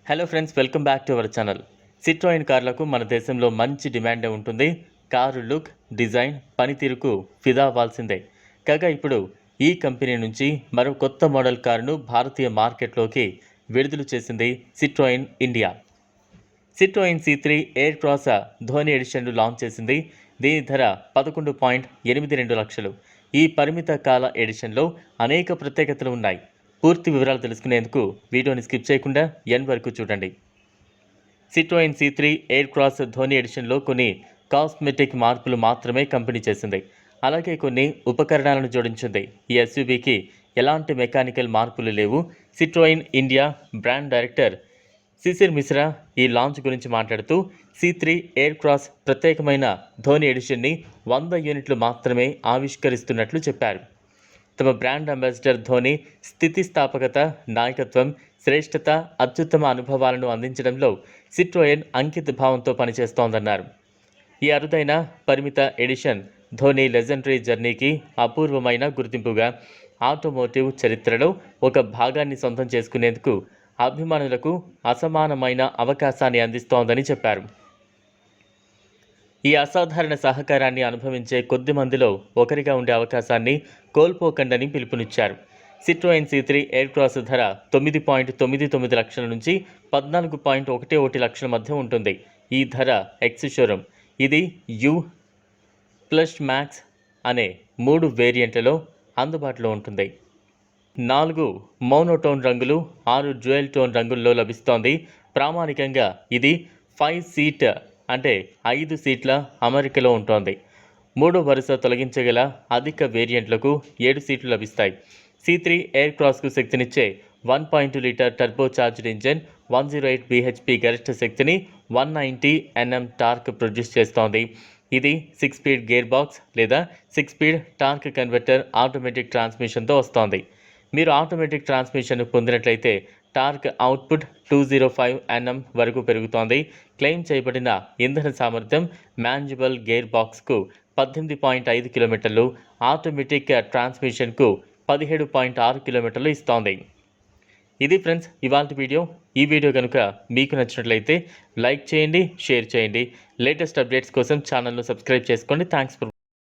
Hello friends, welcome back to our channel. Citroen కార్లకు మన దేశంలో మంచి డిమాండే ఉంటుంది. కారు లుక్, డిజైన్, పనితీరుకు ఫిదా అవ్వాల్సిందే. కాగా ఇప్పుడు ఈ కంపెనీ నుంచి మరో కొత్త మోడల్ కారును భారతీయ మార్కెట్లోకి విడుదల చేసింది Citroen India. Citroen C3 Aircross Dhoni ఎడిషన్ను లాంచ్ చేసింది. దీని ధర 11.82 లక్షలు. ఈ పరిమిత కాల ఎడిషన్లో అనేక ప్రత్యేకతలు ఉన్నాయి. పూర్తి వివరాలు తెలుసుకునేందుకు వీడియోని స్కిప్ చేయకుండా ఎండ్ వరకు చూడండి. Citroen C3 Aircross Dhoni ఎడిషన్లో కొన్ని కాస్మెటిక్ మార్పులు మాత్రమే కంపెనీ చేసింది. అలాగే కొన్ని ఉపకరణాలను జోడించింది. ఈ SUVకి ఎలాంటి మెకానికల్ మార్పులు లేవు. Citroen India brand director Shishir Mishra ఈ లాంచ్ గురించి మాట్లాడుతూ C3 ఎయిర్ క్రాస్ ప్రత్యేకమైన ధోని ఎడిషన్ని 100 యూనిట్లు మాత్రమే ఆవిష్కరిస్తున్నట్లు చెప్పారు. తమ బ్రాండ్ అంబాసిడర్ ధోని స్థితిస్థాపకత, నాయకత్వం, శ్రేష్టత, అత్యుత్తమ అనుభవాలను అందించడంలో సిట్రోయన్ అంకిత భావంతో పనిచేస్తోందన్నారు. ఈ అరుదైన పరిమిత ఎడిషన్ ధోని లెజెండరీ జర్నీకి అపూర్వమైన గుర్తింపుగా ఆటోమోటివ్ చరిత్రలో ఒక భాగాన్ని సొంతం చేసుకునేందుకు అభిమానులకు అసమానమైన అవకాశాన్ని అందిస్తోందని చెప్పారు. ఈ అసాధారణ సహకారాన్ని అనుభవించే కొద్ది మందిలో ఒకరిగా ఉండే అవకాశాన్ని కోల్పోకండని పిలుపునిచ్చారు. సిట్రోయిన్ C3 ఎయిర్ క్రాస్ ధర 9.99 లక్షల నుంచి 14.11 లక్షల మధ్య ఉంటుంది. ఈ ధర ఎక్స్ షోరూమ్. ఇది యు ప్లస్ మ్యాక్స్ అనే 3 వేరియంట్లలో అందుబాటులో ఉంటుంది. 4 మోనోటోన్ రంగులు, 6 డ్యూయల్ టోన్ రంగుల్లో లభిస్తోంది. ప్రామాణికంగా ఇది 5 సీట్ అంటే 5 సీట్ల అమరికలో ఉంటోంది. 3వ వరుస తొలగించగల అధిక వేరియంట్లకు 7 సీట్లు లభిస్తాయి. C3 ఎయిర్ క్రాస్కు శక్తినిచ్చే 1.2 litre turbo charged engine 108 bhp గరిష్ట శక్తిని 190 Nm టార్క్ ప్రొడ్యూస్ చేస్తోంది. ఇది 6 స్పీడ్ గేర్ బాక్స్ లేదా 6 స్పీడ్ టార్క్ కన్వర్టర్ ఆటోమేటిక్ ట్రాన్స్మిషన్తో వస్తోంది. మీరు ఆటోమేటిక్ ట్రాన్స్మిషన్ పొందినట్లయితే టార్క్ అవుట్పుట్ 205 Nm వరకు పెరుగుతోంది. క్లెయిమ్ చేయబడిన ఇంధన సామర్థ్యం మాన్యువల్ గేర్ బాక్స్కు 18.5 కిలోమీటర్లు, ఆటోమేటిక్ ట్రాన్స్మిషన్కు 17.6 కిలోమీటర్లు ఇస్తోంది. ఇది ఫ్రెండ్స్ ఇవాల్టి వీడియో. ఈ వీడియో కనుక మీకు నచ్చినట్లయితే లైక్ చేయండి, షేర్ చేయండి. లేటెస్ట్ అప్డేట్స్ కోసం ఛానల్ను సబ్స్క్రైబ్ చేసుకోండి. Thanks for